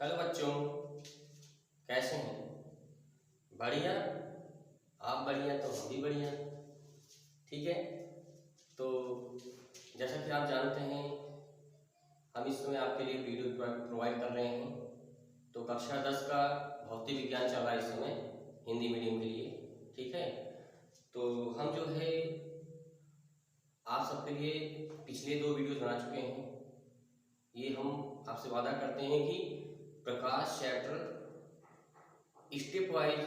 Hello बच्चों, कैसे हैं? बढ़िया। आप बढ़िया तो हम भी बढ़िया। ठीक है। तो जैसा कि आप जानते हैं, हम इस समय आपके लिए वीडियो प्रोवाइड कर रहे हैं। तो कक्षा 10 का भौतिक विज्ञान चल रहा है इस समय हिंदी मीडियम के लिए। ठीक है। तो हम जो है आप सबके लिए पिछले 2 वीडियो बना चुके हैं। ये हम आपसे वादा करते हैं कि प्रकाश चैप्टर स्टेप वाइज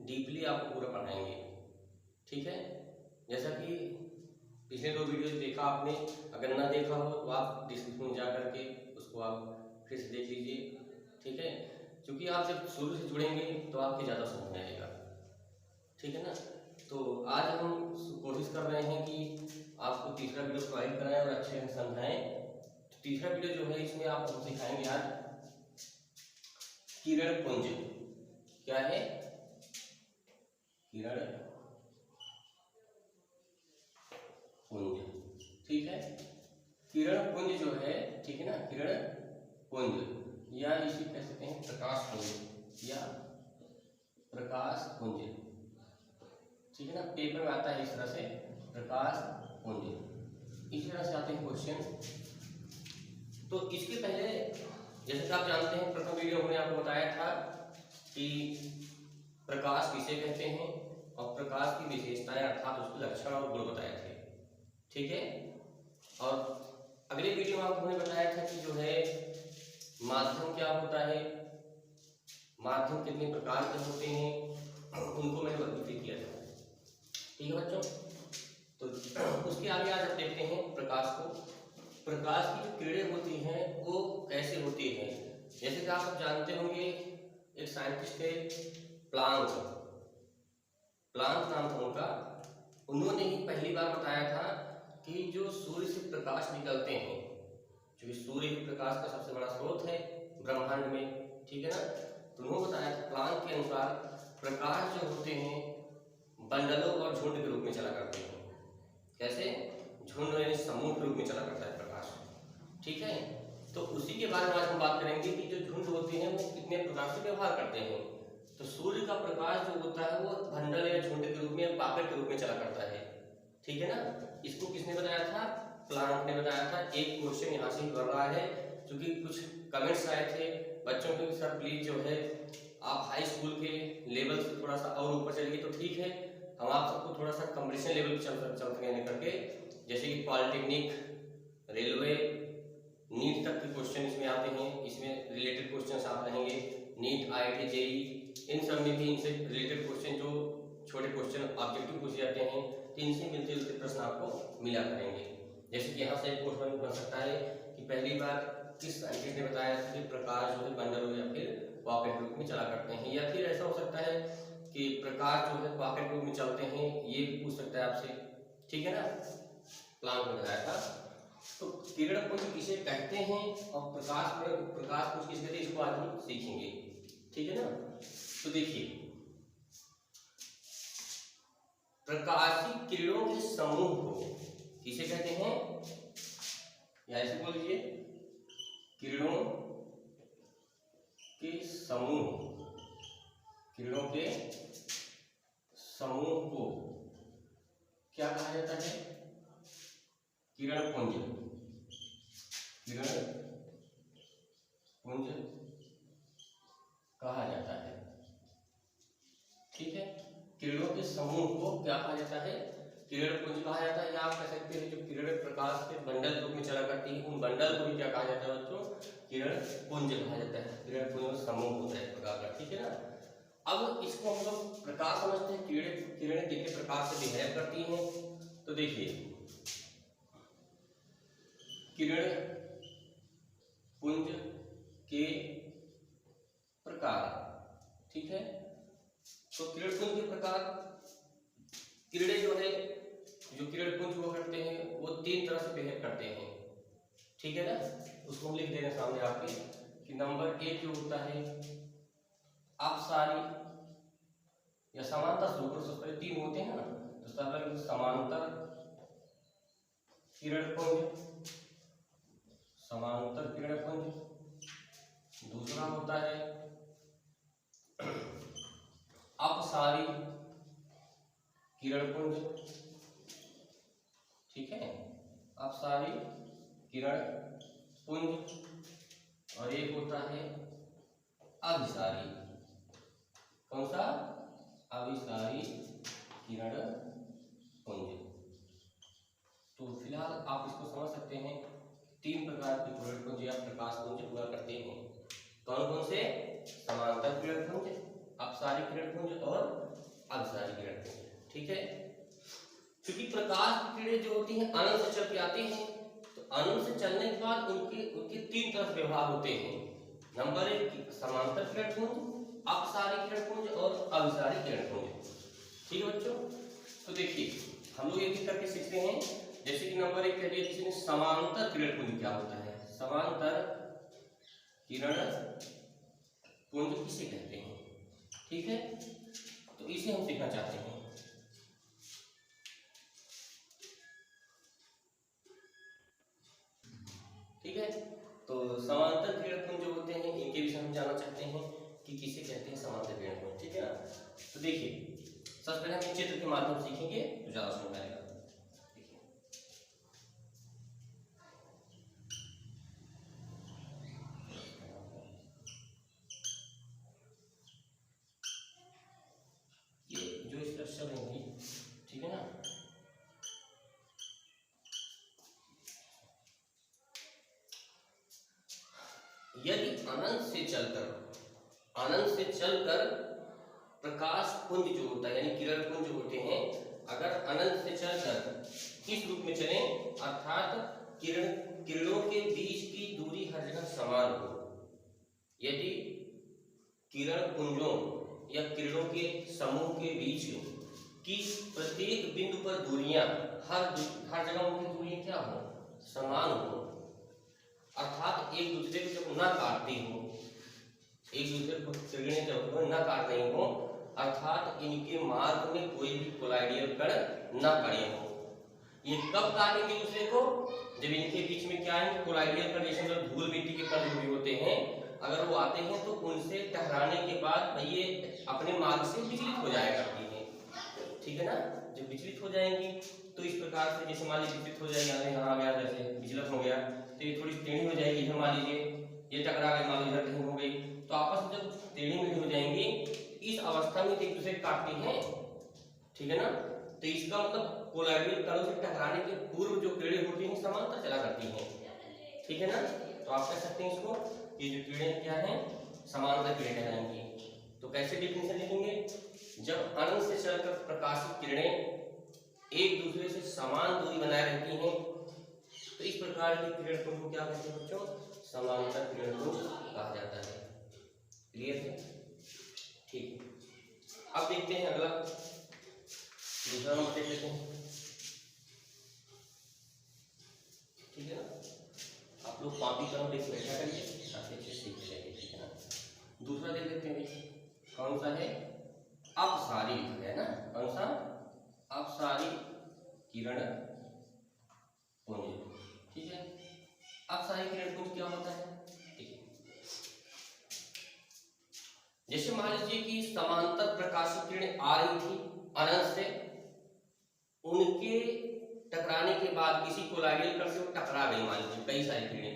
डीपली आपको पूरा पढ़ाएंगे। ठीक है। जैसा कि पिछले 2 वीडियो देखा आपने, अगर ना देखा हो तो आप डिस्क्रिप्शन में जा करके उसको आप फिर से देख लीजिए। ठीक है। क्योंकि आप जब शुरू से जुड़ेंगे तो आपके ज़्यादा समझ में आएगा। ठीक है ना। तो आज हम कोशिश कर रहे हैं कि आपको तीसरा वीडियो प्रोवाइड कराएं और अच्छे से समझाएं। तो तीसरा वीडियो जो है इसमें आपको सिखाएंगे आज किरण पुंज। क्या है? किरण पुंज। ठीक है। किरण पुंज जो है, ठीक है ना, किरण पुंज या इसे कह सकते हैं प्रकाश पुंज या प्रकाश पुंज। ठीक है ना। पेपर में आता है इस तरह से प्रकाश पुंज। इस तरह से आते हैं क्वेश्चन। तो इसके पहले जैसे कि आप जानते हैं, प्रथम वीडियो में आपको बताया था कि प्रकाश किसे कहते हैं और प्रकाश की विशेषताएं अर्थात उसके लक्षण और गुण बताए थे। ठीक है। और अगले वीडियो में आपको हमने बताया था कि जो है माध्यम क्या होता है, माध्यम कितने प्रकार के होते हैं, उनको मैंने वर्गीकृत किया था। ठीक है बच्चों। तो उसके आगे आज आप देखते हैं प्रकाश को। प्रकाश की जो किरणें होती हैं वो कैसे होती हैं। जैसे कि आप जानते होंगे, एक साइंटिस्ट थे प्लांक नाम था उनका। उन्होंने ही पहली बार बताया था कि जो सूर्य से प्रकाश निकलते हैं, क्योंकि सूर्य ही प्रकाश का सबसे बड़ा स्रोत है ब्रह्मांड में। ठीक है ना। तो उन्होंने बताया था प्लांक के अनुसार प्रकाश जो होते हैं बंडलों और झुंड के रूप में चला करते हैं। कैसे? झुंड यानी समूह के रूप में चला करता है प्रकाश। ठीक है। तो उसी के बारे में आज हम बात करेंगे कि जो झुंड होते हैं वो कितने प्रकार से व्यवहार करते हैं। तो सूर्य का प्रकाश जो होता है वो बंडल या झुंड के रूप में, पॉकेट के रूप में चला करता है। ठीक है ना। इसको किसने बताया था? प्लांक ने बताया था। एक क्वेश्चन यहाँ से ही बढ़ रहा है, क्योंकि कुछ कमेंट्स आए थे बच्चों के, सर प्लीज जो है आप हाई स्कूल के लेवल से थोड़ा सा और ऊपर चलिए। तो ठीक है, हम आप सबको थोड़ा सा कंपटीशन लेवल पे चलते करके, जैसे कि पॉलिटेक्निक, रेलवे, नीट तक के क्वेश्चन इसमें आते हैं। इसमें रिलेटेड क्वेश्चन आप रहेंगे। नीट, IIT, JEE, इन सब में भी इनसे रिलेटेड क्वेश्चन, जो छोटे क्वेश्चन ऑब्जेक्टिव पूछे जाते हैं, तो इनसे मिलते जुलते प्रश्न आपको मिला करेंगे। जैसे कि यहाँ से एक क्वेश्चन बन सकता है कि पहली बार किस साइंटिस्ट ने बताया कि प्रकाश जो है बंडल हो या फिर पॉकेट रूप में चला करते हैं। या फिर ऐसा हो सकता है कि प्रकाश जो है पॉकेट रूप में चलते हैं, ये भी पूछ सकता है आपसे। ठीक है ना। प्लांक ने बताया था। तो किरण पुंज किसे कहते हैं और प्रकाश पुंज किसे कहते हैं, इसको आज हम सीखेंगे। ठीक है ना। तो देखिए, प्रकाशित किरणों के समूह को किसे कहते हैं, या ऐसे बोल लीजिए, किरणों के समूह, किरणों के समूह को क्या कहा जाता है? किरण पुंज। किरण पुंज कहा जाता है। ठीक है। किरणों के समूह को क्या कहा जाता है? किरण पुंज कहा जाता है। या आप कह सकते हैं जो किरण प्रकाश के बंडल रूप में चला करती है, उन बंडल को भी क्या कहा जाता है बच्चों? किरण पुंज कहा जाता है। किरण पुंज में समूह होता है प्रकार का। ठीक है ना। अब इसको हम लोग प्रकाश समझते हैं। किरणें कितने प्रकार से बिहेव करती हैं, तो देखिए, किरण पुंज के प्रकार। ठीक है। तो किरण पुंज के प्रकार, किरणें जो है, जो किरण पुंज हुआ करते हैं वो 3 तरह से बिहेव करते हैं। ठीक है ना। उसको हम लिख दे रहे हैं सामने आपके कि नंबर 1 जो होता है अपसारी या समांतर स्वरूप। सबसे पहले 3 होते हैं ना, तो सबसे समांतर किरण पुंज, समांतर किरण पुंज। दूसरा होता है अपसारी किरणपुंज, ठीक है, अपसारी किरणपुंज। और एक होता है अभिसारी, कौन सा, अभिसारी किरणपुंज। तो फिलहाल आप इसको समझ सकते हैं, 3 प्रकार के किरणपुंज या प्रकाशपुंज हुआ करते हैं। कौन कौन से, समांतर किरणपुंज, अपसारी किरणपुंज और अभिसारी किरणपुंज, ठीक है। क्योंकि प्रकाश की किरणें जो होती हैं अनंत से चल के आती हैं, तो अनंत से चलने के बाद उनके 3 तरह से व्यवहार होते हैं। नंबर 1 समांतर किरणपुंज, अपसारी किरणपुंज और अभिसारी किरणपुंज, ठीक है बच्चों। तो देखिए हम लोग एक एक करके सीखते हैं। जैसे कि नंबर 1 कह दिया किसी ने, समांतर किरणपुंज क्या होता है। समांतर किरणपुंज किसे कहते हैं, ठीक है, तो इसे हम सीखना चाहते हैं। ठीक है, तो समांतर किरणपुंज जो होते हैं इनके विषय हम जानना चाहते हैं कि किसे कहते हैं समांतर किरणपुंज, ठीक है ना। तो देखिए सबसे पहले हम चित्र के माध्यम से सीखेंगे तो ज्यादा समझ आएगा। ये जो स्ट्रक्चर है, ठीक है ना, यदि अनंत से चलकर प्रकाश पुंज जो होता है यानी किरण पुंज होते हैं, अगर अनंत से चलकर किस रूप में चले, अर्थात किरणों के बीच की दूरी हर जगह समान हो। यदि किरण पुंजों या किरणों के समूह के बीच की प्रत्येक बिंदु पर दूरियां हर जगह उनकी दूरियां क्या हो, समान हो, अर्थात एक दूसरे को जब न काटती हो, एक दूसरे को किरणें जब न काट रही हो, अर्थात इनके मार्ग में कोई भी कोलाइडियल कण न पड़े हो। ये कब काटेंगे दूसरे को, जब इनके बीच में क्या है, कोलाइडियल कण, जैसे मतलब धूल मिट्टी के कण जो भी होते हैं, अगर वो आते हैं तो उनसे टकराने के बाद ये अपने मार्ग से विचलित हो जाया करती है, ठीक है ना। जब विचलित हो जाएंगी तो इस प्रकार से, जैसे मान लीजिए विचलित हो जाएगी, यहाँ आ गया, जैसे विचलित हो गया तो ये थोड़ी टेढ़ी हो जाएगी। इधर मान लीजिए ये टकरा गई, मान लीजिए कहीं हो गई, तो आपस में जब टेढ़ी मेढ़ी हो जाएंगी, इस अवस्था में एक दूसरे काटती हैं, ठीक है ना। तो इसका मतलब कोलाइडियल कणों से टकराने के पूर्व जो किरणें होती हैं समांतर चला करती हैं, ठीक है ना। तो आप कह सकते हैं इसको, ये जो किरणें क्या हैं, समांतर किरणें कहलाएंगी। तो कैसे डेफिनेशन लिखेंगे, जब अनंत से चलकर प्रकाशित किरणें एक दूसरे से समान दूरी बनाए रहती हैं, तो इस प्रकार के किरणपुंज को क्या कहते हैं बच्चों, समांतर किरणपुंज कहा जाता है। क्लियर है, ठीक। अब देखते हैं अगला, दूसरा नंबर देख लेते हैं, ठीक है ना। आप लोग कॉपी करो, देख बैठा करिए ताकि अच्छे सीख जाएंगे, ठीक है ना। दूसरा देख लेते हैं, कौन सा है, अपसारी लिखा है ना, कौन सा, अपसारी किरणपुंज, ठीक है। अपसारी किरणपुंज क्या होता है, ठीक है। जैसे मान लीजिए कि समांतर प्रकाशित किरणें आ रही थी अनंत से, उनके टकराने के बाद किसी कोलाइडियल कण से वो टकरा गई, मान लीजिए कई सारी किरणें,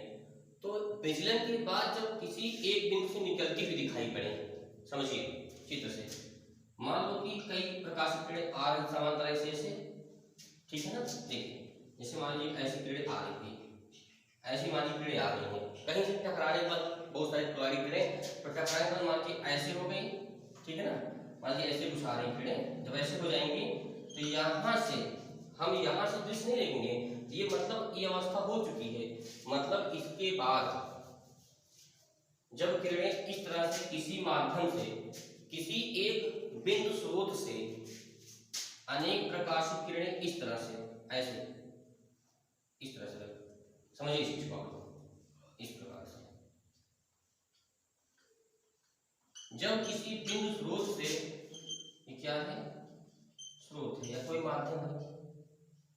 तो विचलन के बाद जब किसी एक बिंदु से निकलती हुई दिखाई पड़े, समझिए चित्र से, मान लो कि कई प्रकाशित किरणें आ रही समांतर ऐसे, ठीक है ना। देखिए जैसे मान लीजिए ऐसी किरणें आ रही थी, ऐसी मान लीजिए किरणें आ रही हैं, कहीं से टकराने के बाद बहुत सारी कोलाइडियल किरणें, तो टकराने के बाद मान लीजिए ऐसे हो गई, ठीक है ना, मान लीजिए ऐसे घुसा रही किरणें, जब ऐसे हो जाएंगी तो यहाँ से हम यहाँ से दृश्य नहीं देखेंगे, ये मतलब ये अवस्था हो चुकी है, मतलब इसके बाद जब किरणें इस तरह से किसी माध्यम से, किसी एक बिंदु स्रोत से अनेक प्रकाशित किरणें इस तरह से, ऐसे इस तरह से, समझिए इस चीज को, इस प्रकार से जब किसी बिंदु स्रोत से, ये क्या है, स्रोत है या कोई माध्यम है,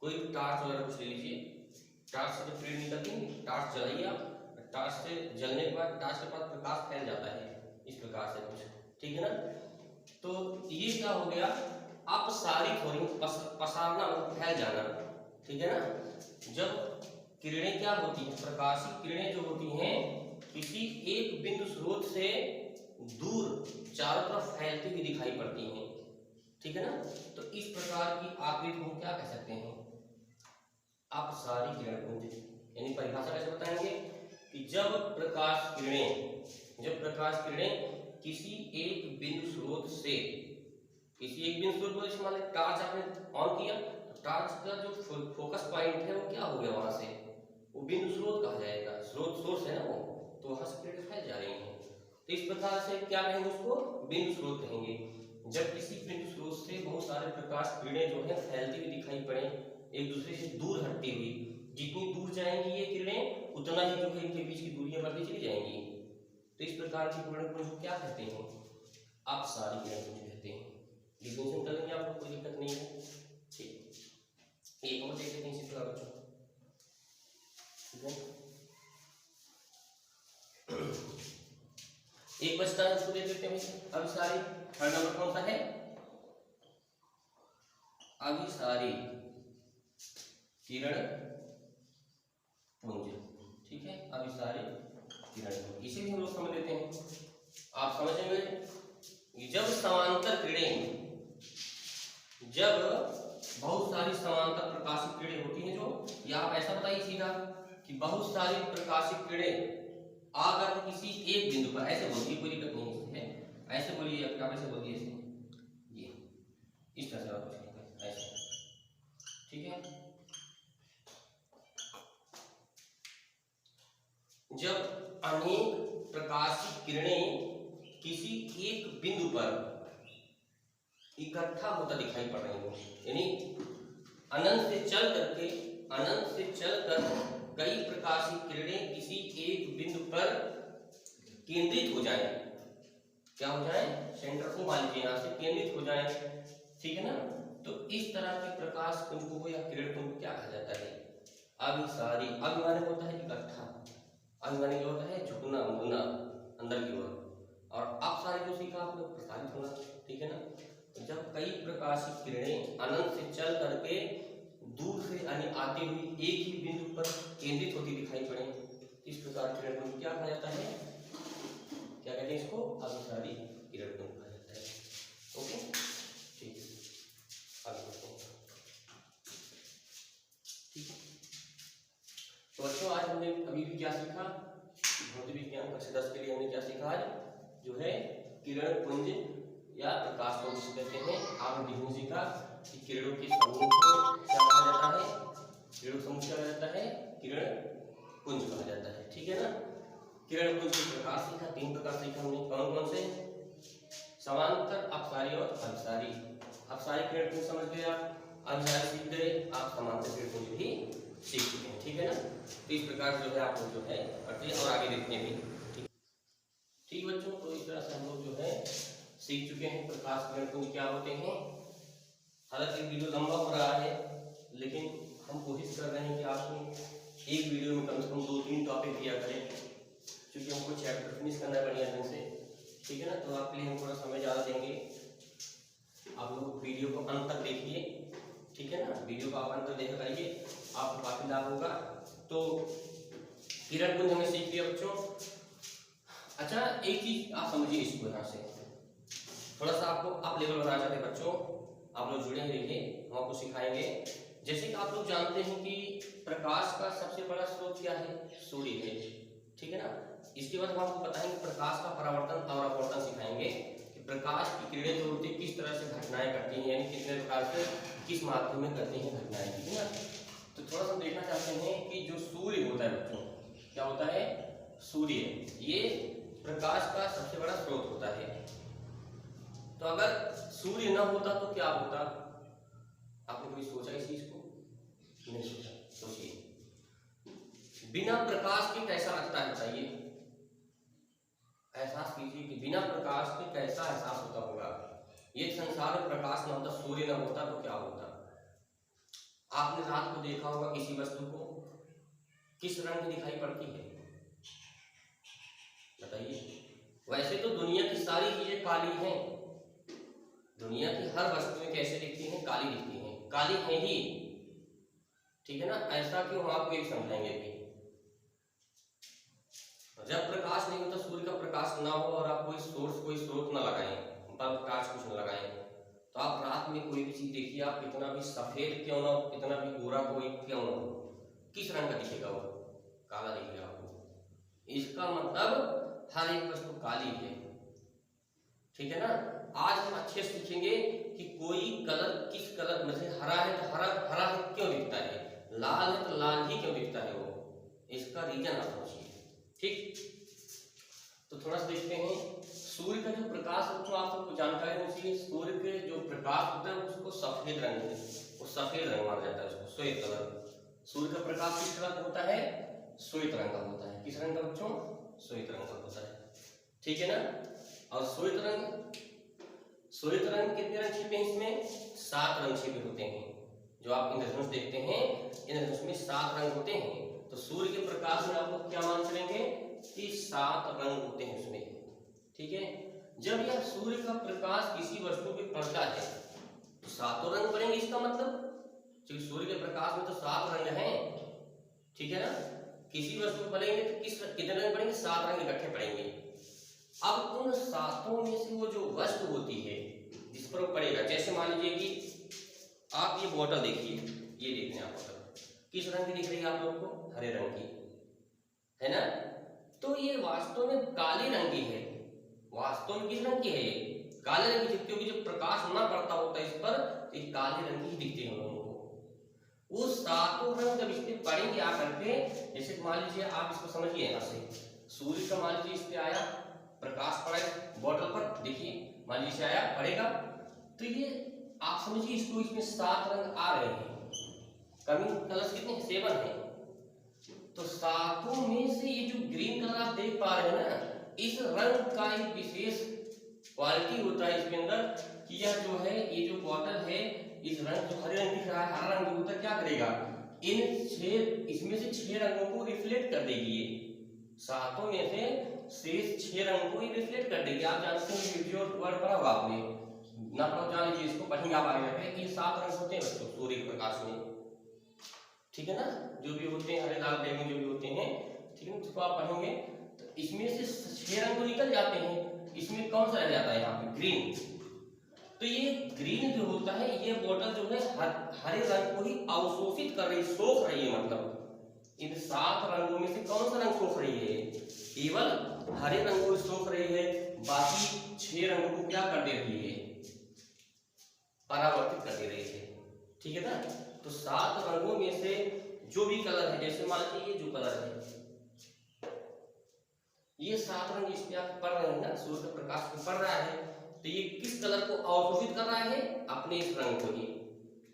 कोई टार्च वगैरह कुछ ले लीजिए, टार्च से जब किरण निकलती है, टार्च जलाइए आप, टार्च से जलने के बाद टार्च के पास प्रकाश फैल जाता है इस प्रकार से कुछ, ठीक है ना। तो ये क्या हो गया, अपसारित हो रही, पसारना मतलब फैल जाना, ठीक है ना। जब किरणें क्या होती हैं, प्रकाशित किरणें जो होती हैं किसी एक बिंदु स्रोत से दूर चारों तरफ फैलती हुई दिखाई पड़ती हैं, ठीक है ना। तो इस प्रकार की आकृति हम क्या कह सकते हैं, अपसारी किरण पुंज। यानी परिभाषा कैसे बताएंगे कि जब प्रकाश किरणें किसी एक बिंदु स्रोत से, किसी एक बिंदु स्रोत को मान लें टॉर्च आपने ऑन किया तो टॉर्च का जो फोकस पॉइंट है वो क्या हो गया, वहां से वो बिंदु स्रोत कहा जाएगा, स्रोत सोर्स है ना वो, तो वहां से किरणें फैल जा रही हैं। तो इस प्रकार से क्या कहेंगे, उसको बिंदु स्रोत कहेंगे। जब किसी बिंदु स्रोत से बहुत सारे प्रकाश किरणें जो है फैलती हुई दिखाई पड़े, एक दूसरे से दूर हटती हुई, जितनी दूर जाएंगी ये किरणें उतना ही जो है इनके बीच की दूरियां बढ़ती चली जाएंगी। तो इस प्रकार की किरण पुंज को क्या कहते हैं, अपसारी किरण पुंज कहते हैं। डिफिनेशन कर लेंगे, आपको कोई दिक्कत नहीं है, ठीक। एक और देख लेते हैं इसी प्रकार बच्चों, ठीक है। एक बचता है उसको देख लेते हैं। अभिसारी थर्ड नंबर कौन सा है, अभिसारी किरण पुंज, ठीक है। अभिसारी किरण पुंज इसे भी हम लोग समझ लेते हैं, आप समझेंगे। जब समांतर किरणें, जब बहुत सारी समांतर प्रकाशित किरणें होती हैं, जो या आप ऐसा बताइए सीधा कि बहुत सारी प्रकाशित किरणें अगर किसी एक बिंदु पर, ऐसे बोलिए कोई दिक्कत नहीं है, ऐसे बोलिए, आप ऐसे बोलिए, ऐसे ये इस तरह से आप पूछेंगे ऐसे, ठीक है। जब अनेक प्रकाशित किरणें किसी एक बिंदु पर इकट्ठा होता दिखाई पड़ रही हो, यानी अनंत से चलकर कई प्रकाशित किरणें किसी एक बिंदु पर केंद्रित हो जाएं, क्या हो जाए, सेंटर को मान लीजिए यहाँ से केंद्रित हो जाए, ठीक है ना। तो इस तरह के प्रकाश पुंज को या किरण पुंज को क्या कहा जाता है, अभिसारी। अभिमानी होता है इकट्ठा, अभिमानी क्या होता है, झुकना मुड़ना अंदर की ओर, और अपसारी जो सीखा आपने, प्रसारित होना, ठीक है ना। तो जब कई प्रकाशित किरणें अनंत से चल करके दूर से आती हुई एक ही बिंदु पर केंद्रित होती दिखाई पड़े, इस प्रकार किरण पुंज क्या कहा जाता है, क्या कहते हैं इसको, अभिसारी किरण पुंज कहा जाता है। ओके, ठीक है, आगे बढ़ते हैं, ठीक है। तो बच्चों आज हमने अभी भी क्या सीखा, भौतिक विज्ञान कक्षा 10 के लिए हमने क्या सीखा आज, जो है किरण पुंज या प्रकाश पुंज कहते हैं। आपने डिफिनेशन सीखा कि किरणों के समूह को क्या कहा जाता है, किरण समूह क्या कहा जाता है, किरण पुंज कहा जाता है, ठीक है ना। किरण पुंज के प्रकार सीखा, 3 प्रकार सीखा हमने, कौन कौन से, समांतर, अपसारी और अभिसारी। अपसारी किरण पुंज समझ गए आप, अभिसारी सीख गए आप, समांतर किरण पुंज भी सीख चुके हैं, ठीक है ना। तो इस प्रकार जो है आप लोग जो है पढ़ते और आगे देखते भी, ठीक बच्चों। तो इस तरह से हम लोग जो है सीख चुके हैं प्रकाश किरण पुंज क्या होते हैं। हालांकि वीडियो लंबा हो रहा है, लेकिन हम कोशिश कर रहे हैं कि आपको एक वीडियो में कम से कम 2-3 टॉपिक दिया करें, क्योंकि हमको चैप्टर फिनिश करना है बढ़िया ढंग से, ठीक है ना। तो आपके लिए हम थोड़ा समय ज़्यादा देंगे, आप लोग वीडियो को अंत तक देखिए, ठीक है ना। वीडियो को आप अंत तक देखकर आइए, आपको काफ़ी लाभ होगा। तो किरण पुंज हमें सीख लिया बच्चों। अच्छा, एक चीज आप समझिए इसको, यहाँ से थोड़ा सा आपको अप लेवल बनाना चाहते हैं बच्चों, आप लोग जुड़े रहिए, हम आपको सिखाएंगे। जैसे कि आप लोग जानते हैं कि प्रकाश का सबसे बड़ा स्रोत क्या है, सूर्य है, ठीक है ना। इसके बाद हम आपको बताएंगे प्रकाश का परावर्तन और अपवर्तन सिखाएंगे कि प्रकाश की किरणें जो होती है किस तरह से घटनाएं करती हैं, यानी कितने प्रकार से किस माध्यम में करती हैं घटनाएं, ठीक है ना। तो थोड़ा सा देखना चाहते हैं कि जो सूर्य होता है बच्चों, क्या होता है, सूर्य, ये प्रकाश का सबसे बड़ा स्रोत होता है। तो अगर सूर्य न होता तो क्या होता, आपने कभी सोचा इस चीज को, नहीं सोचा, सोचिए। बिना प्रकाश के कैसा लगता है बताइए, एहसास कीजिए कि बिना प्रकाश के कैसा एहसास होता होगा। ये संसार में प्रकाश न होता, सूर्य न होता तो क्या होता। आपने रात को देखा होगा किसी वस्तु को किस रंग की दिखाई पड़ती है, बताइए। वैसे तो दुनिया की सारी चीजें काली हैं, दुनिया की हर वस्तुएं कैसे दिखती हैं? काली दिखती हैं, काली हैं ही, ठीक है ना। ऐसा क्यों? हम आपको एक समझाएंगे कि जब प्रकाश नहीं होता, सूर्य का प्रकाश ना हो और आप कोई स्रोत ना लगाएं, बल्ब प्रकाश कुछ ना लगाएं, तो आप रात में कोई भी चीज देखिए, आप कितना भी सफेद क्यों ना हो, कितना भी गोरा कोई क्यों ना हो, किस रंग का दिखेगा? वो काला दिखेगा आपको। इसका मतलब हर एक वस्तु काली है, ठीक है ना। आज हम अच्छे से सीखेंगे कि कोई कलर किस कलर में से हरा है तो हरा हरा क्यों दिखता है, लाल है तो लाल ही क्यों दिखता है, वो इसका रीजन आप समझिए, ठीक। तो थोड़ा सा देखते हैं सूर्य का जो प्रकाश, तो आप सबको जानकारी होनी चाहिए, सूर्य के जो प्रकाश होता है उसको सफेद रंग है, वो सफेद रंग माना जाता है, उसको श्वेत कलर। सूर्य का प्रकाश किस तरह का होता है? श्वेत रंग का होता है। किस रंग का बच्चों? श्वेत रंग का होता है, ठीक है ना। और श्वेत रंग कितने रंग छिपे हैं इसमें? 7 रंग छिपे होते हैं। जो आप इंद्रधनुष देखते हैं, इंद्रधनुष में 7 रंग होते हैं। तो सूर्य के प्रकाश में आप लोग क्या मान चलेंगे कि 7 रंग होते हैं उसमें, ठीक है। जब यह सूर्य का प्रकाश किसी वस्तु पे पड़ता है तो 7 रंग पड़ेंगे, इसका मतलब क्योंकि सूर्य के प्रकाश में तो 7 रंग हैं, ठीक है ना। किसी वस्तु पे पड़ेंगे तो कितने रंग पड़ेंगे? 7 रंग इकट्ठे पड़ेंगे। अब उन 7 में से वो जो वस्तु होती है जिस पर वो पड़ेगा, जैसे मान लीजिए कि आप ये बोतल देखिए, ये देख रहे हैं आप बोतल किस रंग की दिख रही है आप लोग को? हरे रंग की, है ना। तो ये वास्तव में काले रंग की है। वास्तव में किस रंग की है? ये काले रंग की, क्योंकि जब प्रकाश ना पड़ता होता है इस पर तो ये काले रंग की ही दिखते हैं लोगों को। वो 7 रंग जब इस पे पड़ेंगे आकर के, जैसे मान लीजिए आप इसको समझिए यहाँ से, सूर्य का मान लीजिए इस पे आया प्रकाश, पड़ा बोतल पर, देखिए मान लीजिए आया पड़ेगा, तो ये आप समझिए इसको, इसमें 7 रंग आ रहे हैं। कमिंग कलर्स कितने हैं? 7 हैं। तो 7 में से ये जो ग्रीन कलर आप देख पा रहे हैं ना, इस रंग का एक विशेष क्वालिटी होता है इसके अंदर कि यह जो है, ये जो बॉटल है, इस रंग जो हरे रंग दिख रहा है, हरा रंग जो होता है क्या करेगा? इसमें से 6 रंगों को रिफ्लेक्ट कर देगी। ये 7 में से शेष 6 रंगों को रिफ्लेक्ट कर देगी। आप जानते हैं वीडियो वर्ड पढ़ा होगा आपने, ना पढ़ो जान लीजिए, इसको पढ़ेंगे आप आगे जाके। ये 7 रंग होते हैं बच्चों सूर्य के प्रकाश में, ठीक है ना। जो भी होते हैं हरे लाल बैंगनी जो भी होते हैं, ठीक है, इसको आप पढ़ेंगे तो इसमें से 6 रंग तो निकल जाते हैं। इसमें कौन सा रह जाता है? यहाँ पे ग्रीन। तो ये ग्रीन जो होता है, ये बोतल जो है हरे रंग को ही अवशोषित कर रही, सोख रही है। मतलब इन 7 रंगों में से कौन सा रंग सोख रही है? केवल हरे रंग को सोख रही है, बाकी 6 रंगों को क्या कर दे रही है? परावर्तित कर दे रही है, ठीक है ना। तो 7 रंगों में से जो भी कलर है, जैसे मान लीजिए ये जो कलर है, ये 7 रंग इस पे आप पढ़ रहे हैं ना, सूर्य का प्रकाश पे पड़ रहा है, तो ये किस कलर को अवशोषित कर रहा है? अपने इस रंग को ही।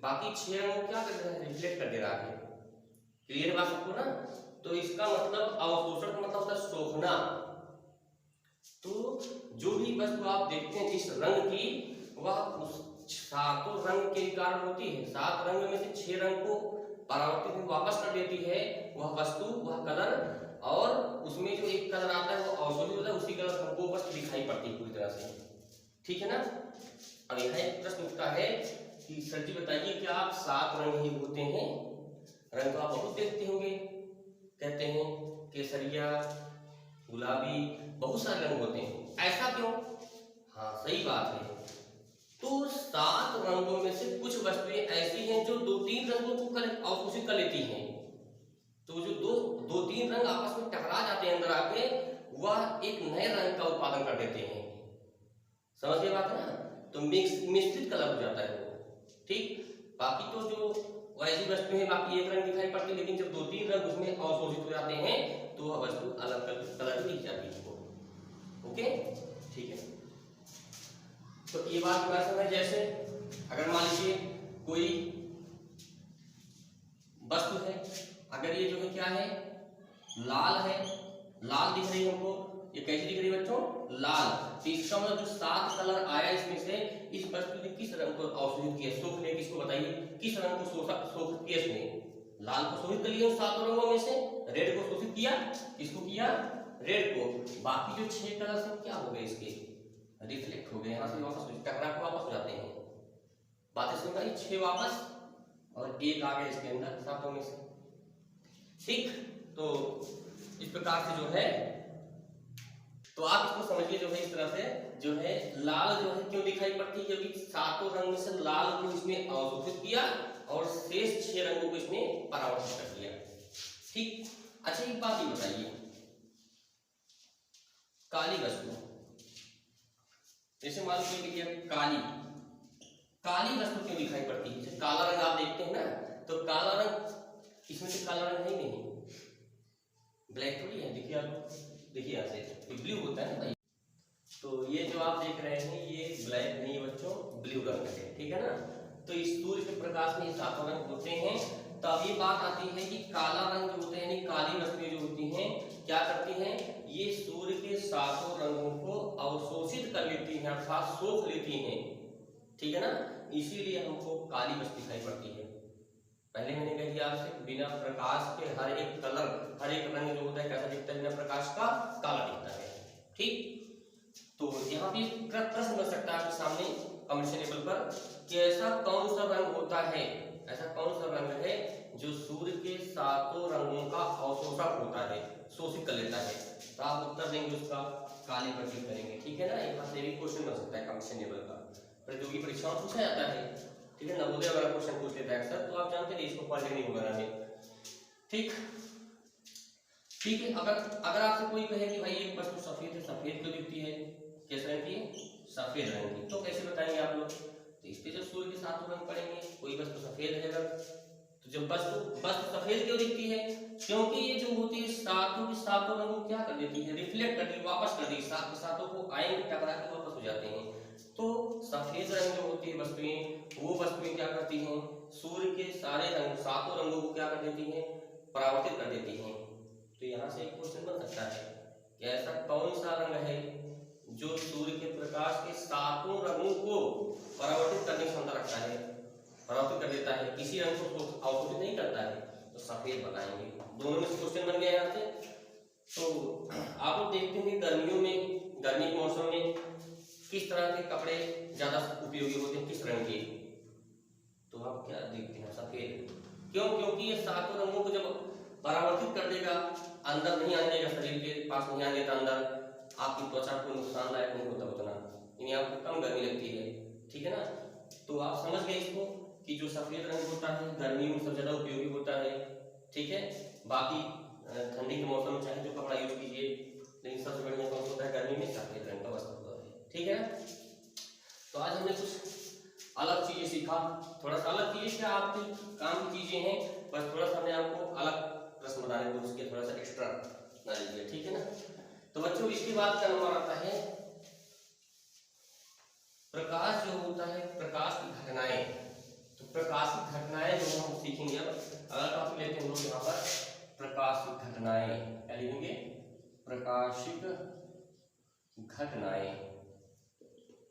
बाकी 6 रंग को क्या कर रहा है? रिफ्लेक्ट कर दे रहा है। क्लियर बात सबको ना। तो इसका मतलब अवशोषण का मतलब होता है सोखना। तो जो भी वस्तु आप देखते हैं जिस रंग की, वह उस 7 रंग के कारण होती है। 7 रंग में से 6 रंग को परावर्तित वापस कर देती है वह वस्तु, वह कलर, और उसमें जो एक कलर आता है वो अवशोषित होता है, उसी कलर हमको बस दिखाई पड़ती है पूरी तरह से, ठीक है ना। अब यहाँ एक प्रश्न उठता है कि सर जी बताइए, क्या आप 7 रंग ही होते हैं? रंग तो आप बहुत देखते होंगे, कहते हैं केसरिया, गुलाबी, बहुत सारे रंग होते हैं, ऐसा क्यों? हाँ सही बात है। तो 7 रंगों में से कुछ वस्तुएं ऐसी हैं जो 2-3 रंगों को अवशोषित कर लेती हैं। तो जो 2-3 रंग आपस में टकरा जाते हैं अंदर आके, वह एक नए रंग का उत्पादन कर देते हैं। समझ गए बात है ना। तो मिश्रित कलर हो जाता है वो, ठीक। बाकी तो जो वैसी वस्तु है, बाकी एक रंग दिखाई पड़ती है, लेकिन जब 2-3 रंग उसमें अवशोषित हो जाते हैं तो वह वस्तु अलग कलर की दिख जाती है। ओके, ठीक है। तो ये बात है, जैसे अगर मान लीजिए कोई वस्तु है, अगर ये जो है क्या है, लाल है, लाल दिख रही है हमको, ये कैसी दिख रही है बच्चों? लाल। तो इसका मतलब जो 7 कलर आया इसमें से, इस वस्तु ने किस रंग को अवशोषित किया? सोख ने, किसको बताइए, किस रंग को शोषित किया इसने? लाल को शोषित कर लिया उस 7 रंगों में से, रेड को शोषित किया, किसको किया? रेड को, बाकी जो 6 कलर सब क्या हो गए इसके रिफ्लेक्ट हो गए, यहाँ से वापस टकरा के वापस हो जाते हैं। बातें सुन रही 6 वापस और एक आ गया इसके अंदर सातों में से। ठीक, तो इस प्रकार से जो है, तो आप इसको समझिए जो है इस तरह से जो है लाल जो है क्यों दिखाई पड़ती है, क्योंकि सातों रंग में से लाल को इसने अवशोषित किया और शेष 6 रंगों को इसने परावर्तित कर दिया। ठीक, अच्छा एक बात ये बताइए, काली वस्तु जैसे मान लीजिए काली काली वस्तु क्यों दिखाई पड़ती है? जैसे काला रंग आप देखते हैं ना, तो काला रंग इसमें तो काला रंग है ही नहीं, ब्लैक थोड़ी है। देखिए आप, देखिए यहाँ से ब्लू होता है ना भाई, तो ये जो आप देख रहे हैं ये ब्लैक नहीं बच्चों, ब्लू रंग है, ठीक है ना। तो इस सूर्य के प्रकाश में सातों रंग होते हैं। तो अब ये बात आती है कि काला रंग जो होते हैं यानी काली वस्तुएं जो होती हैं क्या करती हैं, ये सूर्य के सातों रंगों को अवशोषित कर लेती हैं, अर्थात सोख लेती हैं, ठीक है ना। इसीलिए हमको काली वस्तु दिखाई पड़ती है। पहले मैंने कह दिया आपसे, बिना प्रकाश के हर एक कलर, हर एक रंग जो होता है कैसा दिखता है, बिना प्रकाश का काला दिखता है। ठीक, तो यहाँ पे प्रश्न बन सकता है आपके सामने कमेंट पर कि ऐसा कौन सा रंग होता है, ऐसा कौन सा रंग है जो सूर्य के सातों रंगों का अवशोषक होता है, शोषित कर लेता है। तो आप उत्तर देंगे उसका काले पर क्लिक करेंगे, ठीक है ना। यहाँ से भी क्वेश्चन बन सकता है कमेंट का, प्रतियोगी परीक्षा में पूछा जाता है, ठीक है। नवोदय वाला क्वेश्चन पूछ लेता है अक्सर, तो आप जानते हैं इसको पॉलिटेक्निक वगैरह में। ठीक, ठीक है। अगर आपसे कोई कहे कि भाई एक वस्तु सफेद है, सफेद क्यों दिखती है, किस रंग की है, सफेद रंग की, तो कैसे बताएंगे आप लोग? तो इस पे जब सूर्य के सातों रंग पड़ेंगे, कोई वस्तु सफेद है अगर, तो जब वस्तु सफेद क्यों दिखती है, क्योंकि ये जो होती है सातों के सातों रंगों को क्या कर देती है, रिफ्लेक्ट कर दी, वापस कर दी, सातों को आएंगे टकरा के वापस हो जाते हैं। तो सफेद रंग जो होती है वस्तुएं, वो वस्तुएं क्या करती हैं, सूर्य के सारे रंग, सातों रंगों को क्या कर देती हैं, परावर्तित कर देती हैं। तो यहाँ से एक क्वेश्चन बन सकता है कि ऐसा कौन सा रंग है जो सूर्य के प्रकाश के सातों रंगों को परावर्तित करने की क्षमता रखता है, परावर्तित कर देता है, किसी रंग को अवशोषित नहीं करता है। तो सफेद बताएंगे। दोनों में से क्वेश्चन बन गया यहाँ से। तो आप लोग देखते हैं गर्मियों में, गर्मी के मौसम में किस तरह के कपड़े ज्यादा उपयोगी होते हैं, किस रंग के? तो आप क्या देखते हैं, सफेद। क्यों? क्योंकि ये सातों रंगों को जब परावर्तित कर देगा, अंदर नहीं आने देगा, शरीर के पास नहीं आने देता अंदर, आपकी त्वचा को नुकसानदायक नहीं होता उतना, यानी आपको कम गर्मी लगती है, ठीक है ना। तो आप समझ गए इसको कि जो सफेद रंग होता है गर्मी में सबसे ज्यादा उपयोगी होता है, ठीक है। बाकी ठंडी के मौसम में चाहे जो कपड़ा यूज कीजिए, लेकिन सबसे बढ़िया कौन होता है, गर्मी में सफेद रंग का वस्त्र होता है, ठीक है। तो आज हमने कुछ अलग चीजें सीखा, थोड़ा सा अलग चीजें, क्या आपके काम की चीजें हैं, बस थोड़ा सा हमने आपको अलग प्रश्न बताने को उसके थोड़ा सा एक्स्ट्रा नॉलेज दिया, ठीक है ना। तो बच्चों इसके बाद का नंबर आता है प्रकाश जो होता है, प्रकाश की घटनाएं। तो प्रकाश की घटनाएं जो हम सीखेंगे अब, अगर टॉपिक लेते हैं हम लोग यहाँ पर प्रकाशिक घटनाएं, क्या लिखेंगे, प्रकाशिक घटनाएं।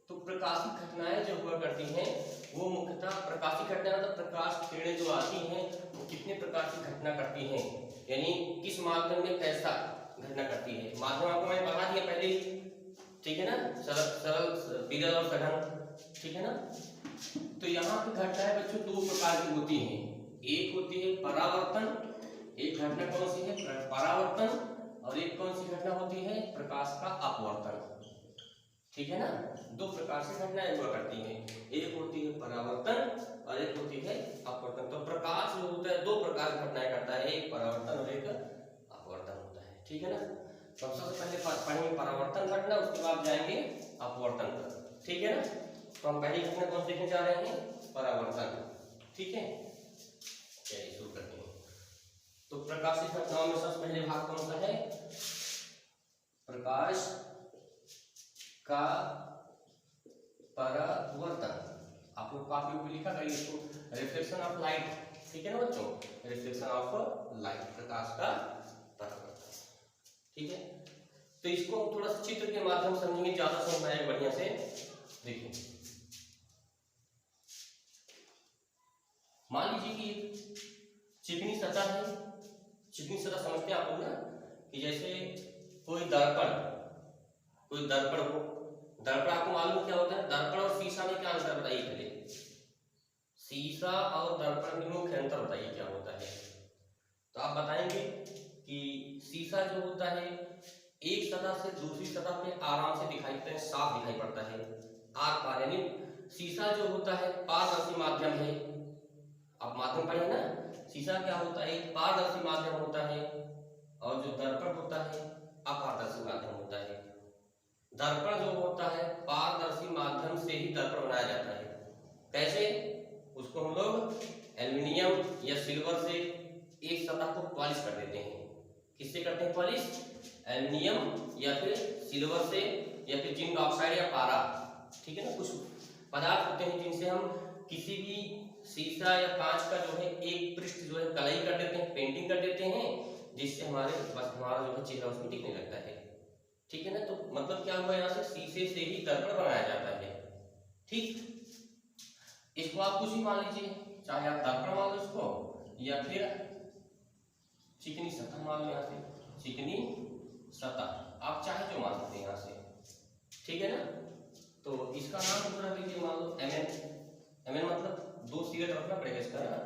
तो प्रकाशिक घटनाएं जो हुआ करती हैं वो मुख्यतः, प्रकाशिक घटना मतलब प्रकाश किरणें जो आती हैं वो कितने प्रकार की घटना करती हैं, यानी किस माध्यम में कैसा घटना करती है। माध्यम आपको मैंने बता दिया पहले ही, ठीक है ना, सरल, विरल और सघन, ठीक है ना। तो यहाँ पे घटनाएं बच्चों दो प्रकार की होती हैं, एक होती है परावर्तन, एक घटना कौन सी है, परावर्तन, और एक कौन सी घटना होती है, प्रकाश का अपवर्तन, ठीक है ना। दो प्रकार से घटनाएं हुआ करती हैं, एक होती है परावर्तन और एक होती है अपवर्तन। तो प्रकाश जो होता है दो प्रकार की घटनाएं करता है, एक परावर्तन और एक अपवर्तन होता है, ठीक है ना। तो सबसे पहले पढ़ेंगे परावर्तन घटना, उसके बाद जाएंगे अपवर्तन पर, ठीक है ना। तो हम पहली घटना कौन देखने जा रहे हैं, परावर्तन, ठीक है। चलिए शुरू करते हैं। तो प्रकाशित घटनाओं में सबसे पहले भाग कौन सा है, प्रकाश का परावर्तन। आप लोग काफी ऊपर लिखा करिए इसको, रिफ्लेक्शन ऑफ लाइट, ठीक है ना बच्चों, रिफ्लेक्शन ऑफ लाइट, प्रकाश का परावर्तन, ठीक है। तो इसको हम थोड़ा सा चित्र के माध्यम से समझेंगे, ज्यादा समझ आएगा बढ़िया से। देखिए मान लीजिए कि चिकनी सतह है, चिकनी सतह समझते हैं आप लोग ना, कि जैसे कोई दर्पण हो, दर्पण आपको मालूम क्या होता है? दर्पण और शीशा में क्या अंतर बताइए पहले। शीशा और दर्पण में मुख्य अंतर बताइए क्या होता है। तो आप बताएंगे कि शीशा जो होता है एक सतह से दूसरी सतह पे आराम से दिखाई देता है, साफ दिखाई पड़ता है, आर पार, यानी शीशा जो होता है पारदर्शी माध्यम है। आप माध्यम पढ़े ना, शीशा क्या होता है? पारदर्शी माध्यम होता है, और जो दर्पण होता है अपारदर्शी माध्यम होता है। दर्पण जो होता है पारदर्शी माध्यम से ही दर्पण बनाया जाता है। कैसे? उसको हम लोग एल्युमिनियम या सिल्वर से एक सतह को पॉलिश कर देते हैं। किससे करते हैं पॉलिश? एल्युमिनियम या फिर सिल्वर से, या फिर जिंक ऑक्साइड या पारा, ठीक है ना। कुछ पदार्थ होते हैं जिनसे हम किसी भी शीशा या कांच का जो है एक पृष्ठ जो है कलई कर देते हैं, पेंटिंग कर देते हैं, जिससे हमारा जो है चेहरा उसमें टिकने लगता है, ठीक है ना। तो मतलब क्या हुआ, यहाँ से शीशे से ही दर्पण बनाया जाता है, ठीक। इसको आप कुछ ही मान लीजिए, चाहे आप दर्पण मान लो इसको, या फिर चिकनी सतह मान लो, यहाँ से चिकनी सतह आप चाहे जो मान सकते हैं यहाँ से, ठीक है ना। तो इसका नाम जो रख लीजिए, मान लो mn मतलब 2 सिगरेट रखना पड़ेगा इसका ना।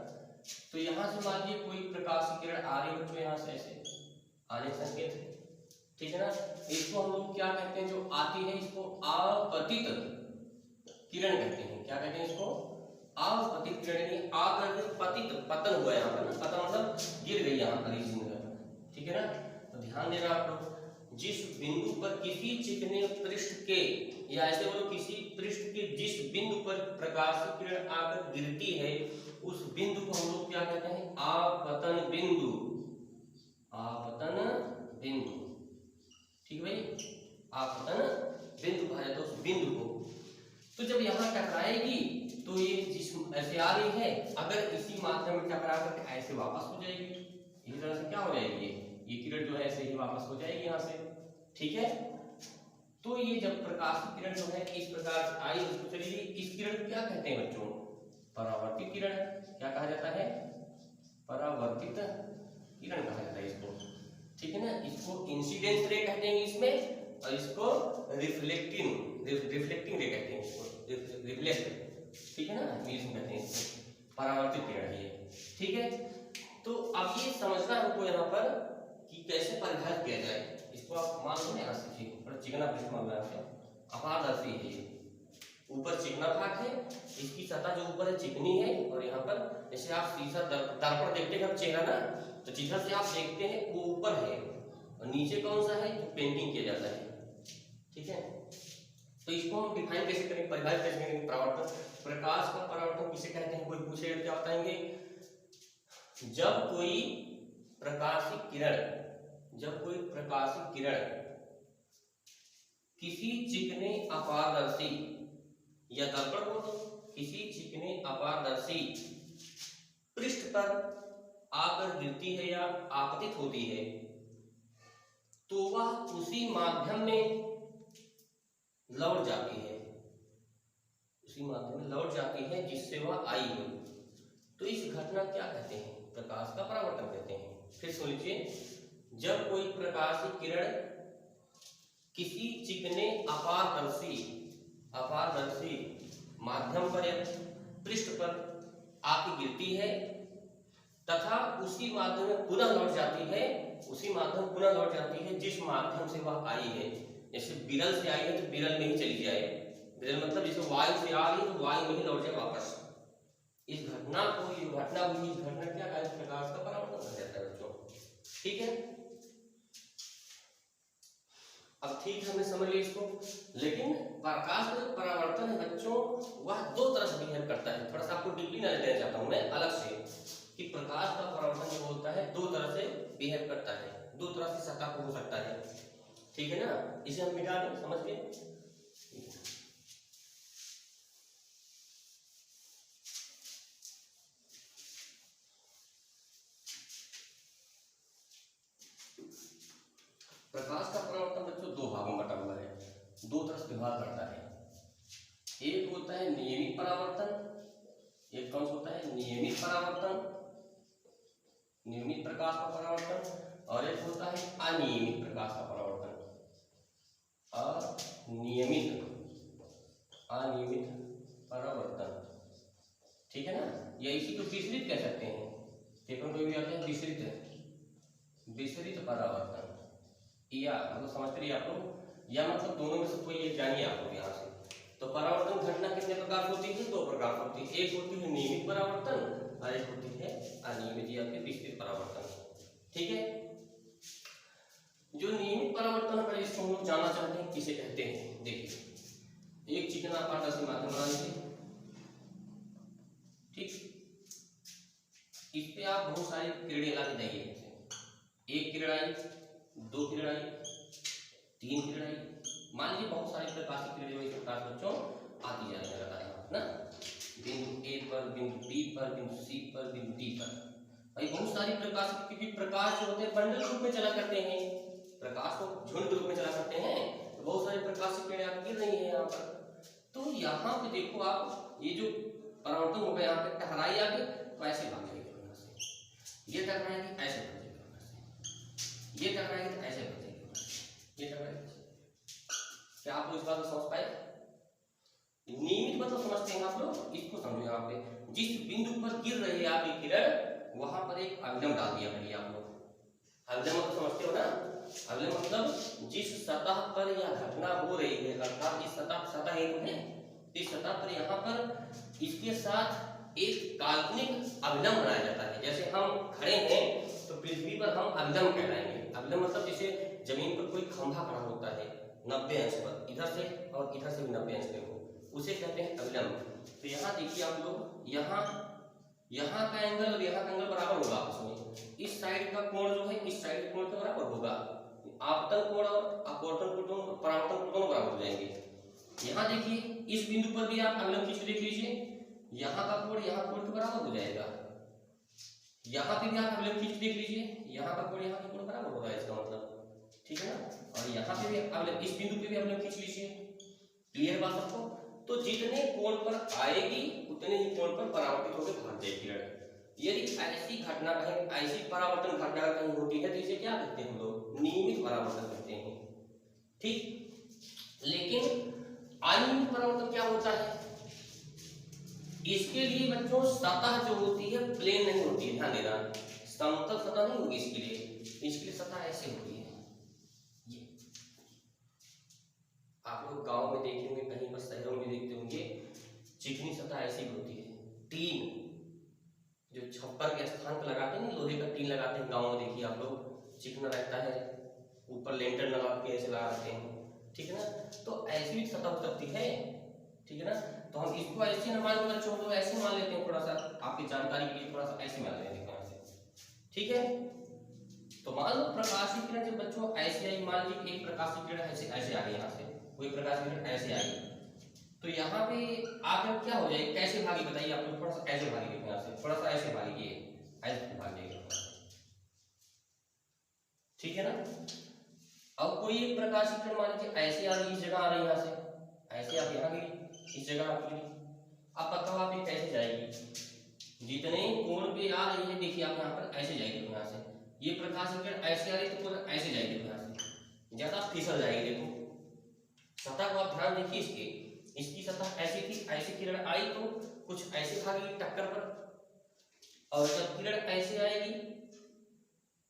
तो यहाँ से मान लीजिए कोई प्रकाश की किरण आ रही है बच्चों, यहाँ से ऐसे आने संकेत है, ठीक है ना। इसको हम लोग क्या कहते हैं, जो आती है इसको आपतित किरण कहते हैं। क्या कहते हैं इसको? आपतित किरण, यानी आकर पतित, पतन हुआ यहाँ पर ना, पतन मतलब गिर गई यहाँ पर इस जगह पर, ठीक है ना। तो ध्यान देना आप लोग, जिस बिंदु पर किसी चिकने पृष्ठ के, या ऐसे बोलो किसी पृष्ठ के जिस बिंदु पर प्रकाश की किरण आकर गिरती है, उस बिंदु को हम लोग क्या कहते हैं? आपतन बिंदु, आपतन बिंदु, ठीक भाई, आपतन बिंदु कहा जाता है उस बिंदु को। तो जब यहाँ टकराएगी तो ये जिस ऐसे आ रही है, अगर इसी माध्यम में टकरा करके ऐसे वापस हो जाएगी, इसी तरह से क्या हो जाएगी, ये किरण जो है ऐसे ही वापस हो जाएगी यहाँ से, ठीक है। तो ये जब प्रकाश की किरण जो है इस प्रकार से आई, उसको चली गई, इस किरण को क्या कहते हैं बच्चों? परावर्तित किरण। क्या कहा जाता है? परावर्तित किरण कहा जाता है इसको, ठीक है ना। इसको इंसिडेंस रे कहते हैं इसमें, और इसको रिफ्लेक्टिंग रे कहते हैं, इसको रिफ्लेक्ट, ठीक है ना, इंग्लिश में कहते हैं इसको परावर्तित किरण है, ठीक है। तो अब ये समझना हमको यहाँ पर कि कैसे परिभाषित किया जाए। इसको आप मान लो यहाँ से, और चिकना पृष्ठ मान लो यहाँ से, अपारदर्शी है ये, ऊपर चिकना भाग है, इसकी सतह जो ऊपर है चिकनी है, और यहाँ पर जैसे आप शीशा दर्पण देखते हैं चेहरा ना, तो जिधर से आप देखते हैं वो ऊपर है, और नीचे कौन सा है जो पेंटिंग किया जाता है, ठीक है। तो इसको हम डिफाइन कैसे करेंगे, परिभाषित कैसे करेंगे? परावर्तन, प्रकाश का परावर्तन किसे कहते हैं? कोई पूछेगा क्या बताएंगे? जब कोई प्रकाशिक किरण किसी चिकने अपारदर्शी, या दर्पण को किसी चिकने अपारदर्शी पृष्ठ पर आकर गिरती है या आपतित होती है, तो वह उसी माध्यम में लौट जाती है, उसी माध्यम में लौट जाती है जिससे वह आई हो। तो इस घटना क्या कहते हैं? प्रकाश का परावर्तन कहते हैं। फिर सुन लीजिए, जब कोई प्रकाश की किरण किसी चिकने अपारदर्शी माध्यम पर या पृष्ठ पर आके गिरती है, तथा उसी माध्यम में पुनः लौट जाती है, उसी माध्यम में पुनः लौट जाती है जिस माध्यम से वह आई है। जैसे बिरल से आई है तो बिरल में ही चली जाए, बिरल मतलब जैसे वायु से आ रही है तो वायु में ही लौट जाए वापस। इस घटना को, ये घटना हुई, इस घटना क्या कहते हैं? प्रकाश का परावर्तन कहा जाता है बच्चों, ठीक है। अब ठीक हमने समझ लिया इसको, लेकिन प्रकाश का जो परावर्तन है बच्चों, वह 2 तरह से बिहेव करता है। थोड़ा सा आपको डीपली नॉलेज देना चाहता हूं मैं अलग से, कि प्रकाश का परावर्तन जो होता है 2 तरह से बिहेव करता है, 2 तरह से सतह को हो सकता है, ठीक है ना। इसे हम मिटा दें, समझ गए। प्रकाश का परावर्तन बच्चों 2 भागों में बटा हुआ है, 2 तरह से व्यवहार करता है। एक होता है नियमित परावर्तन, एक कौन सा होता है? नियमित परावर्तन, नियमित प्रकाश का परावर्तन, और एक होता है अनियमित प्रकाश का परावर्तन। नियमित अनियमित परावर्तन, ठीक है ना, या इसी को विसरित कह सकते हैं, पेपर में भी आते हैं विसरित परावर्तन, या मतलब समझते रहिए आप लोग, या मतलब दोनों में से कोई एक जानिए आप लोग यहाँ से। तो परावर्तन घटना कितने प्रकार होती है? दो प्रकार होती है, एक होती है नियमित परावर्तन और एक होती है अनियमित या फिर विसरित परावर्तन, ठीक है। जो नियमित परावर्तन है इसको हम लोग जानना चाहते हैं किसे कहते हैं। देखिए एक चिकना आटा से माध्यम बना लीजिए, ठीक, इस पे आप बहुत सारी किरणें ला के देंगे, एक किरण आई, दो किरण आई, तीन किरण आई, मान लीजिए बहुत सारी प्रकाश की किरणें इस प्रकार बच्चों आती जा रही है ना, बिंदु ए पर, बिंदु बी पर, बिंदु सी पर, बिंदु डी पर। भाई बहुत सारी प्रकाश, क्योंकि प्रकाश जो होते हैं बंडल रूप में चला करते हैं, प्रकाश को झुंड रूप में चला करते हैं, तो बहुत सारी प्रकाश की किरणें आप गिर रही है यहाँ पर। तो यहाँ पे देखो आप, ये जो परावर्तन होगा यहाँ पे टकराई आगे तो ऐसे भाग जाएगी यहाँ से, ये टकराएगी ऐसे भाग जाएगी यहाँ से, ये टकराएगी तो ऐसे भाग जाएगी, ये टकराएगी। क्या आप लोग इस बात को समझ पाए? नियमित मतलब समझते हैं आप लोग, इसको समझो। यहाँ पे जिस बिंदु पर गिर रही है आपकी किरण वहां पर एक अभिलंब डाल दिया करिए आप लोग। अभिलंब मतलब समझते हो ना? अभिलंब मतलब जिस सतह पर यह घटना हो रही है, अर्थात इस सतह एक है, इस सतह पर यहाँ पर इसके साथ एक काल्पनिक अभिलंब बनाया जाता है। जैसे हम खड़े हैं तो पृथ्वी पर हम अभिलंब कहलाएंगे। अभिलंब मतलब जैसे जमीन पर कोई खंभा खड़ा होता है 90 अंश पर, इधर से और इधर से भी 90 अंश पे हो, उसे कहते हैं अभिलंब। तो यहाँ देखिए आप लोग, यहाँ का एंगल और यहाँ का एंगल बराबर होगा आपस में। इस साइड का कोण जो है इस साइड के कोण के बराबर होगा। आपतन कोण और अपवर्तन कोण, परावर्तन कोण दोनों बराबर हो जाएंगे। यहाँ देखिए इस बिंदु पर भी आप अभिलंब खींच के देख लीजिए, यहाँ का कोण यहाँ कोण के बराबर हो जाएगा। यहाँ पे भी आप अभिलंब खींच के देख लीजिए, यहाँ का कोण यहाँ के कोण बराबर होगा, इसका मतलब, ठीक है ना। और यहाँ पे भी अभिलंब, इस बिंदु पे भी अभिलंब खींच लीजिए। क्लियर बात सबको? तो जितने कोण पर आएगी उतने ही कोण पर परावर्तित होकर भाग जाएगी किरण। यदि ऐसी घटना कहीं, ऐसी परावर्तन घटना कहीं होती है तो इसे क्या कहते हैं हम लोग? नियमित परावर्तन कहते हैं, ठीक। लेकिन अनियमित परावर्तन क्या होता है? इसके लिए बच्चों सतह जो होती है प्लेन नहीं होती है, ध्यान देना, समतल सतह नहीं होगी इसके लिए सतह ऐसे होती है। ये आप लोग गांव में देखे होंगे, कहीं पर शहरों में देखते होंगे, चिकनी सतह ऐसी होती है। टीन जो छप्पर के स्थान पर लगाते हैं, लोहे का टीन लगाते हैं गांव में, देखिए आप लोग, चिकना रहता है, ऊपर लेंटर लगा के ऐसे लगाते हैं, ठीक है ना। तो ऐसी भी सतह हो सकती है, ठीक है ना। तो हम इसको ऐसे न मान बच्चों, तो ऐसे मान लेते हैं, थोड़ा सा आपकी जानकारी के लिए थोड़ा सा ऐसे मान लेते हैं यहाँ से, ठीक है। तो मान लो प्रकाश की किरण जब बच्चों ऐसे आई, मान लीजिए एक प्रकाश की किरण ऐसे आ गई, यहाँ से कोई प्रकाश की किरण ऐसे आई, तो यहाँ पे आकर क्या हो जाएगी, कैसे भागी बताइए आप लोग, थोड़ा सा ऐसे भागी, देखो यहाँ से थोड़ा सा ऐसे भागी, ऐसे भाग जाएगी, ठीक है ना। अब कोई एक प्रकाश की किरण मान लीजिए ऐसे आ रही, इस जगह आ रही, यहाँ से ऐसे आप यहाँ गई, इस जगह आप गई। अब बताओ आप ये कैसे जाएगी? जितने कोण पे आ रही है, देखिए आप यहाँ पर ऐसे जाएगी, तो यहाँ से ये प्रकाश की किरण ऐसे आ रही है तो ऐसे जाएगी, तो यहाँ से ज्यादा फिसल जाएगी। देखो सतह को आप ध्यान देखिए, इसकी सतह ऐसी थी, ऐसी किरण आई तो कुछ ऐसे भागेगी टक्कर पर, और जब किरण ऐसे आएगी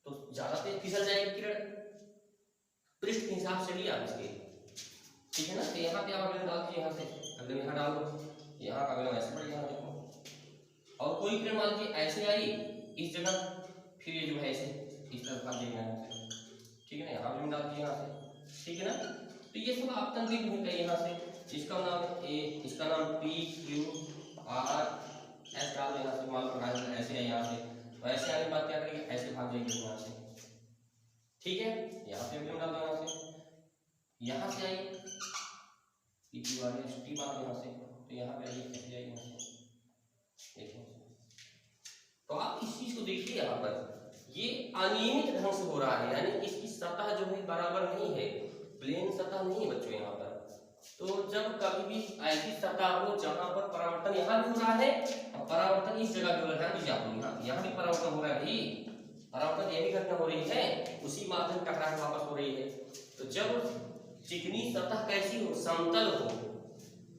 तो ज्यादा तेज फिसल जाएगी किरण, पृष्ठ के हिसाब से लिया इसके, ठीक है ना। तो यहाँ पे आप अगले डाल दीजिए, यहाँ से अगले यहाँ डाल दो, यहाँ का अगला ऐसे पड़, यहाँ देखो। और कोई किरण मान लीजिए ऐसे आई इस जगह, फिर ये जो है ऐसे इस तरफ भाग जाएगी यहाँ से, ठीक है ना। यहाँ भी डाल दीजिए यहाँ से, ठीक है ना। तो ये सब आपतन भी होता है यहाँ से, इसका नाम है ए, इसका नाम पी क्यू आर एस डाल दो यहाँ से, मान लो ऐसे है यहाँ से, तो ऐसे आने के बाद क्या करेंगे, ऐसे भाग जाएंगे यहाँ से, ठीक है। यहाँ पे भी डाल दो, यहाँ से I P Q R S T बात यहाँ से, तो यहाँ पे आई ऐसे आई यहाँ से, देखिए। तो आप इस चीज को देखिए, यहाँ पर ये अनियमित ढंग से हो रहा है, यानी इसकी सतह जो है बराबर नहीं है, प्लेन सतह नहीं है बच्चों यहाँ पर। तो जब कभी भी ऐसी सतह हो जहां पर परावर्तन यहाँ भी हो रहा है और परावर्तन इस जगह भी हो रहा है, यहाँ भी परावर्तन हो रहा है भाई, परावर्तन ये भी घटना हो रही है, उसी माध्यम टकरा के वापस हो रही है। तो जब चिकनी सतह कैसी हो, समतल हो,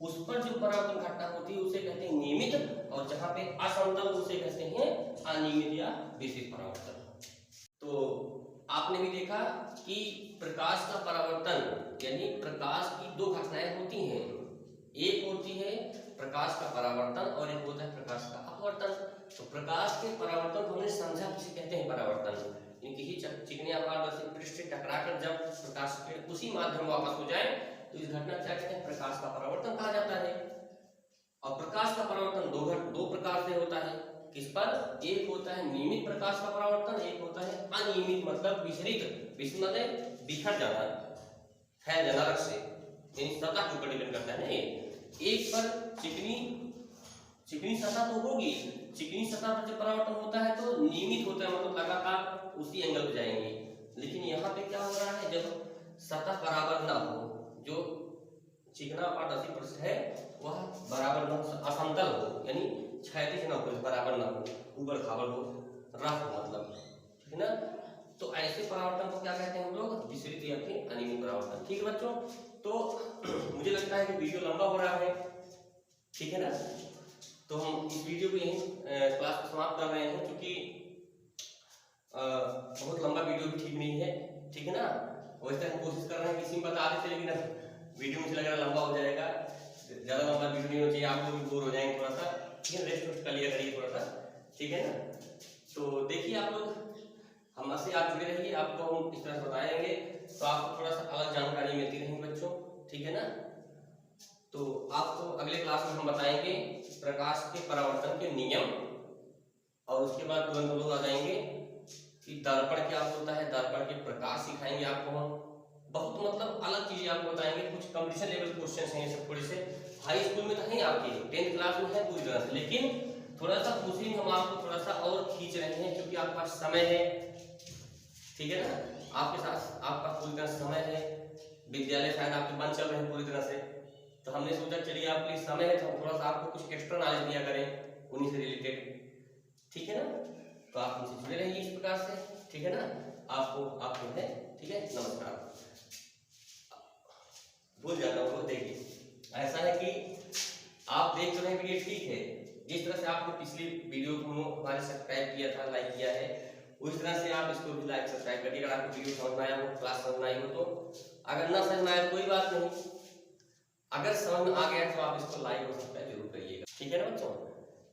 उस पर जो परावर्तन घटना होती है उसे कहते हैं नियमित, और जहां पे असमतल उसे कहते हैं अनियमित या विशिष्ट परावर्तन। तो आपने भी देखा कि प्रकाश का परावर्तन यानी प्रकाश की दो घटनाएं होती हैं, एक होती है प्रकाश का परावर्तन और एक होता है प्रकाश का अपवर्तन। तो प्रकाश के परावर्तन को हमने समझा किसे कहते हैं परावर्तन, किसी चिकनी अपारदर्शी पृष्ठ से टकराकर जब प्रकाश के उसी माध्यम में वापस हो जाए तो इस घटना क्या कहते हैं, प्रकाश का परावर्तन कहा जाता है। और प्रकाश का परावर्तन दो प्रकार से होता है, किस पर, एक होता है नियमित प्रकाश का परावर्तन, एक होता है अनियमित मतलब विचलित, मतलब बिखर जाना, फैल जाना रक्त से, यानी सतह के ऊपर डिपेंड करता है। एक पर चिकनी सतह तो होगी, चिकनी सतह पर जब परावर्तन होता है तो नियमित होता है, मतलब लगातार उसी एंगल पे जाएंगे। लेकिन यहाँ पे क्या हो रहा है, जब सतह बराबर ना हो, जो चिकना अपारदर्शी पृष्ठ है वह बराबर न असमतल हो, यानी क्षैतिज ना हो, बराबर ना हो, ऊबड़ खाबड़ हो, रफ हो, मतलब ठीक है ना। तो ऐसे परावर्तन को क्या कहते हैं हम लोग, विचलित या फिर अनियमित परावर्तन। ठीक है बच्चों, तो मुझे लगता है कि वीडियो लंबा हो रहा है, ठीक है ना। तो हम इस वीडियो को यहीं क्लास को समाप्त कर रहे हैं, क्योंकि बहुत लंबा वीडियो भी ठीक नहीं है, ठीक है ना। वैसे हम कोशिश कर रहे हैं कि इसी में बता देते, लेकिन वीडियो मुझे लग रहा है लंबा हो जाएगा, ज़्यादा लंबा वीडियो नहीं होना चाहिए, आप लोग भी बोर हो जाएंगे थोड़ा सा, ठीक है। रेस्ट वेस्ट कर लिया करिए थोड़ा सा, ठीक है ना। तो देखिए आप लोग हमसे आप जुड़े रहिए, आपको हम इस तरह से बताएंगे तो आपको थोड़ा सा अलग जानकारी मिलती रहेगी बच्चों, ठीक है ना। तो आपको अगले क्लास में हम बताएंगे प्रकाश के परावर्तन के नियम, और उसके बाद तुरंत हम लोग आ जाएंगे कि दर्पण क्या होता है, दर्पण के प्रकार सिखाएंगे आपको हम, बहुत मतलब अलग चीजें आपको बताएंगे। कुछ कंपटीशन लेवल क्वेश्चन हैं, सब थोड़े से हाई स्कूल में तो है आपके, 10th क्लास में है पूरी तरह से, लेकिन थोड़ा सा उसी में हम आपको थोड़ा सा और खींच रहे हैं, क्योंकि आपके पास समय है, ठीक है ना, आपके साथ आपका पूरी तरह समय है, विद्यालय शायद आपके बंद चल रहे हैं पूरी तरह से, तो हमने सोचा चलिए आपके लिए समय है तो हम थोड़ा सा आपको कुछ एक्स्ट्रा नॉलेज दिया करें उन्हीं से रिलेटेड, ठीक है ना। तो आप हमसे जुड़े रहिए इस प्रकार से, ठीक है ना। आपको है, ठीक है, नमस्कार। भूल जाता हूँ, देखिए ऐसा है कि आप देख रहे हैं वीडियो, ठीक है, जिस तरह से आपने पिछली वीडियो को हमारे सब्सक्राइब किया था, लाइक किया है, उस तरह से आप इसको भी लाइक सब्सक्राइब करिए। अगर आपको वीडियो समझ में आया हो, क्लास समझ में आई हो तो, अगर ना समझ में आया कोई बात नहीं, अगर समझ में आ गया तो आप इसको लाइक और सब्सक्राइब जरूर करिएगा, ठीक है ना बच्चों।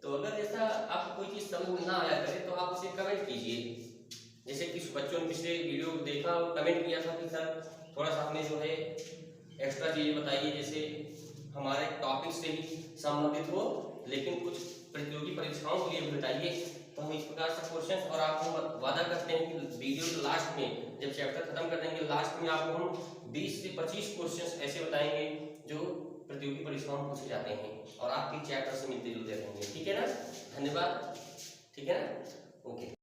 तो अगर जैसा आपको कोई चीज समझ में ना आया करे तो आप उसे कमेंट कीजिए, जैसे कि बच्चों ने पिछले वीडियो देखा और कमेंट किया था कि सर थोड़ा सा हमें जो है एक्स्ट्रा चीजें बताइए, जैसे हमारे टॉपिक से ही संबंधित हो लेकिन कुछ प्रतियोगी परीक्षाओं के लिए बताइए। तो हम इस प्रकार से क्वेश्चन, और आपको वादा करते हैं कि वीडियो के लास्ट में जब चैप्टर खत्म कर देंगे, लास्ट में आपको हम 20 से 25 क्वेश्चन ऐसे बताएंगे जो प्रतियोगी परीक्षाओं में पूछे जाते हैं और आपके चैप्टर से मिलते जुलते रहेंगे, ठीक है ना। धन्यवाद, ठीक है ना, ओके।